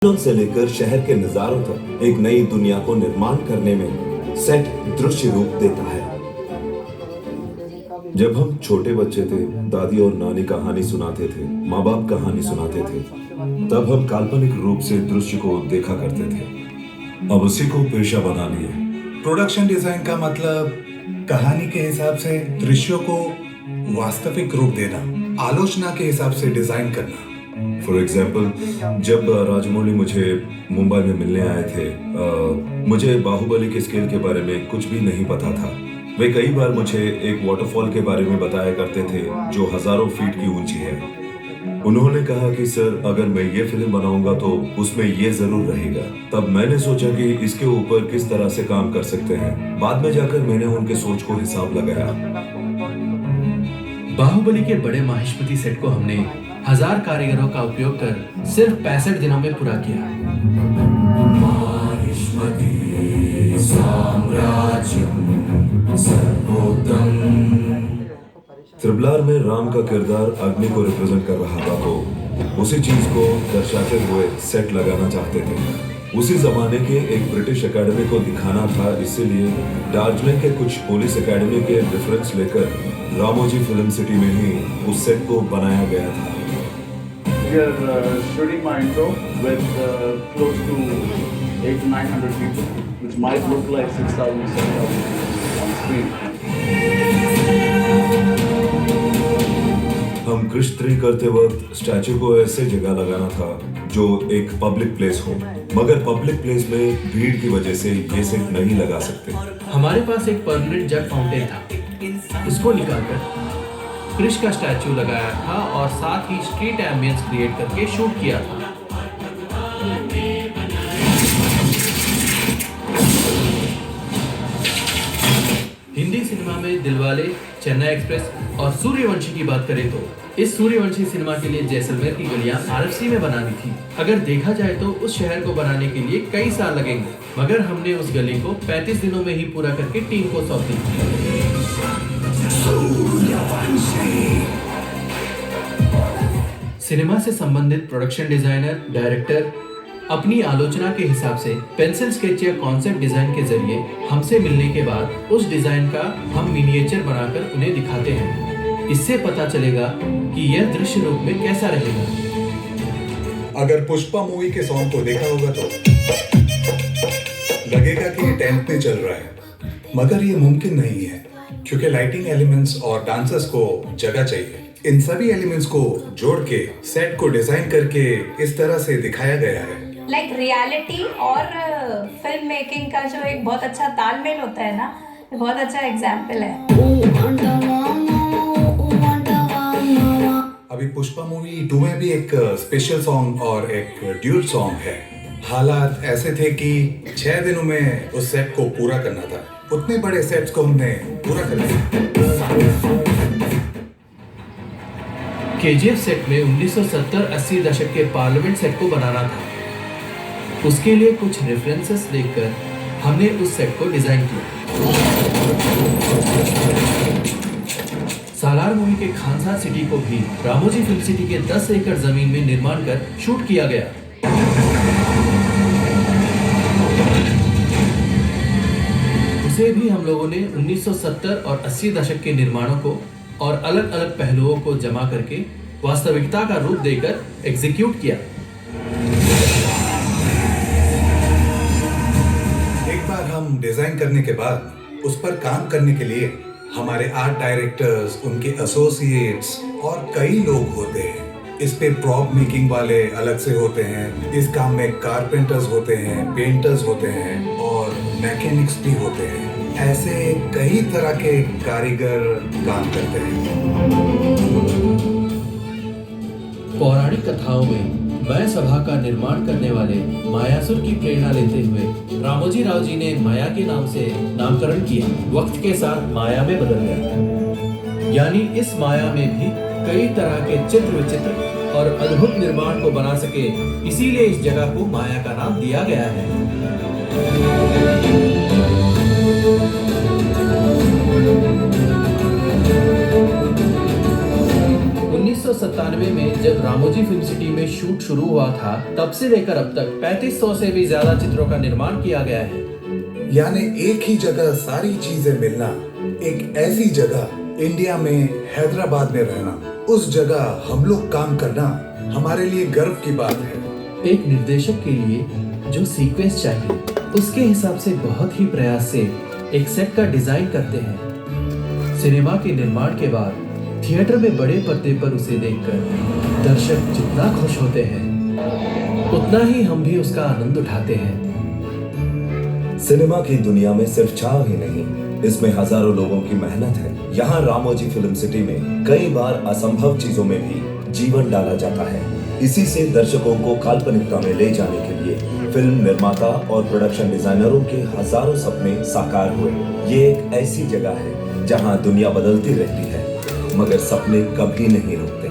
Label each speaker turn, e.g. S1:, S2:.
S1: से लेकर शहर के नजारों तक एक नई दुनिया को निर्माण करने में सेट दृश्य रूप देता है। जब हम छोटे बच्चे थे, दादी और नानी कहानी सुनाते थे, माँ बाप कहानी सुनाते थे, तब हम काल्पनिक रूप से दृश्य को देखा करते थे। अब उसी को पेशा बना लिए।
S2: प्रोडक्शन डिजाइन का मतलब कहानी के हिसाब से दृश्यों को वास्तविक रूप देना, आलोचना के हिसाब से डिजाइन करना।
S1: फॉर एग्जाम्पल, जब राजमौली मुझे मुंबई में मिलने आए थे, मुझे बाहुबली के स्केल के बारे में कुछ भी नहीं पता था। वे कई बार मुझे एक वाटरफॉल के बारे में बताया करते थे जो हजारों फीट की ऊंची है। उन्होंने कहा कि सर, अगर मैं ये फिल्म बनाऊंगा तो उसमें ये जरूर रहेगा। तब मैंने सोचा कि इसके ऊपर किस तरह से काम कर सकते हैं। बाद में जाकर मैंने उनके सोच को हिसाब लगाया।
S3: बाहुबली के बड़े माहिष्मती सेट को हमने 1000 कारीगरों का उपयोग कर सिर्फ 65 दिनों में पूरा किया।
S1: त्रिबलार में राम का किरदार अग्नि को रिप्रेजेंट कर रहा था, तो उसी चीज को दर्शाते हुए सेट लगाना चाहते थे। उसी जमाने के एक ब्रिटिश एकेडमी को दिखाना था, इसीलिए दार्जिलिंग के कुछ पुलिस एकेडमी के रेफरेंस लेकर रामोजी फिल्म सिटी में ही उस सेट को बनाया गया था।
S4: We are shooting my intro with close to 800 to 900 people, which might look like 6,000, 7,000 on screen.
S1: हम कृष्ण करते वक्त स्टैचू को ऐसे जगह लगाना था जो एक पब्लिक प्लेस हो, मगर पब्लिक प्लेस में भीड़ की वजह से ये सेट नहीं लगा सकते।
S3: हमारे पास एक परमानेंट जग फाउंटेन था, उसको निकालकर कृष्ण का स्टैचू लगाया था और साथ ही स्ट्रीट एम्बियंस क्रिएट करके शूट किया था। हिंदी सिनेमा में दिलवाले, चेन्नई एक्सप्रेस और सूर्यवंशी की बात करें तो इस सूर्यवंशी सिनेमा के लिए जैसलमेर की गलियां आरएफसी में बनानी थी। अगर देखा जाए तो उस शहर को बनाने के लिए कई साल लगेंगे, मगर हमने उस गली को 35 दिनों में ही पूरा करके टीम को सौंप दी। सिनेमा से संबंधित प्रोडक्शन डिजाइनर, डायरेक्टर अपनी आलोचना के हिसाब से पेंसिल स्केच या कॉन्सेप्ट डिजाइन के जरिए हमसे मिलने के बाद उस डिजाइन का हम मिनिएचर बनाकर उन्हें दिखाते हैं। इससे पता चलेगा कि यह दृश्य रूप में कैसा रहेगा।
S2: अगर पुष्पा मूवी के सॉन्ग को देखा होगा तो लगेगा कि ये टेंट में चल रहा है, मगर ये मुमकिन नहीं है क्योंकि लाइटिंग एलिमेंट्स और डांसर्स को जगह चाहिए। इन सभी एलिमेंट्स को जोड़ के सेट को डिजाइन करके इस तरह से दिखाया गया है।
S5: लाइक रियलिटी और फिल्म मेकिंग का जो एक बहुत अच्छा तालमेल होता है ना, बहुत अच्छा एग्जाम्पल है।
S2: अभी पुष्पा मूवी 2 में भी एक स्पेशल सॉन्ग और एक ड्यूट सॉन्ग है। हालात ऐसे थे कि 6 दिनों में उस सेट को पूरा करना था। उतने बड़े सेट्स को हमने पूरा कर लिया।
S3: केजीएफ सेट में 1970-80 दशक के पार्लियामेंट सेट को बनाना था। उसके लिए कुछ रेफरेंसेस देखकर हमने उस सेट को डिजाइन किया। सालार मूवी के खानसा सिटी को भी रामोजी फिल्म सिटी के 10 एकड़ जमीन में निर्माण कर शूट किया गया। उसे भी हम लोगों ने 1970 और 80 दशक के निर्माणों को और अलग अलग पहलुओं को जमा करके वास्तविकता का रूप देकर एग्जीक्यूट किया।
S2: एक बार हम डिजाइन करने के बाद उस पर काम करने के लिए हमारे आर्ट डायरेक्टर्स, उनके एसोसिएट्स और कई लोग होते हैं। इस पे प्रॉप मेकिंग वाले अलग से होते हैं, इस काम में कारपेंटर्स होते हैं, पेंटर्स होते हैं और मैकेनिक्स भी होते हैं। ऐसे कई तरह के कारीगर काम करते हैं।
S3: पौराणिक कथाओं में माया सभा का निर्माण करने वाले मायासुर की प्रेरणा लेते हुए रामोजी राव जी ने माया के नाम से नामकरण किया। वक्त के साथ माया में बदल गया, यानी इस माया में भी कई तरह के चित्र विचित्र और अद्भुत निर्माण को बना सके, इसीलिए इस जगह को माया का नाम दिया गया है। 19 1997 में जब रामोजी फिल्म सिटी में शूट शुरू हुआ था, तब से लेकर अब तक 3500 से भी ज्यादा चित्रों का निर्माण किया गया है।
S2: यानी एक ही जगह सारी चीजें मिलना, एक ऐसी जगह इंडिया में हैदराबाद में रहना, उस जगह हम लोग काम करना हमारे लिए गर्व की बात है।
S3: एक निर्देशक के लिए जो सीक्वेंस चाहिए उसके हिसाब से बहुत ही प्रयास से एक सेट का डिजाइन करते हैं। सिनेमा के निर्माण के बाद थिएटर में बड़े पर्दे पर उसे देखकर दर्शक जितना खुश होते हैं उतना ही हम भी उसका आनंद उठाते हैं।
S1: सिनेमा की दुनिया में सिर्फ छाव ही नहीं, इसमें हजारों लोगों की मेहनत है। यहाँ रामोजी फिल्म सिटी में कई बार असंभव चीजों में भी जीवन डाला जाता है। इसी से दर्शकों को काल्पनिकता में ले जाने के लिए फिल्म निर्माता और प्रोडक्शन डिजाइनरों के हजारों सपने साकार हुए। ये एक ऐसी जगह है जहाँ दुनिया बदलती रहती है मगर सपने कभी नहीं रुकते।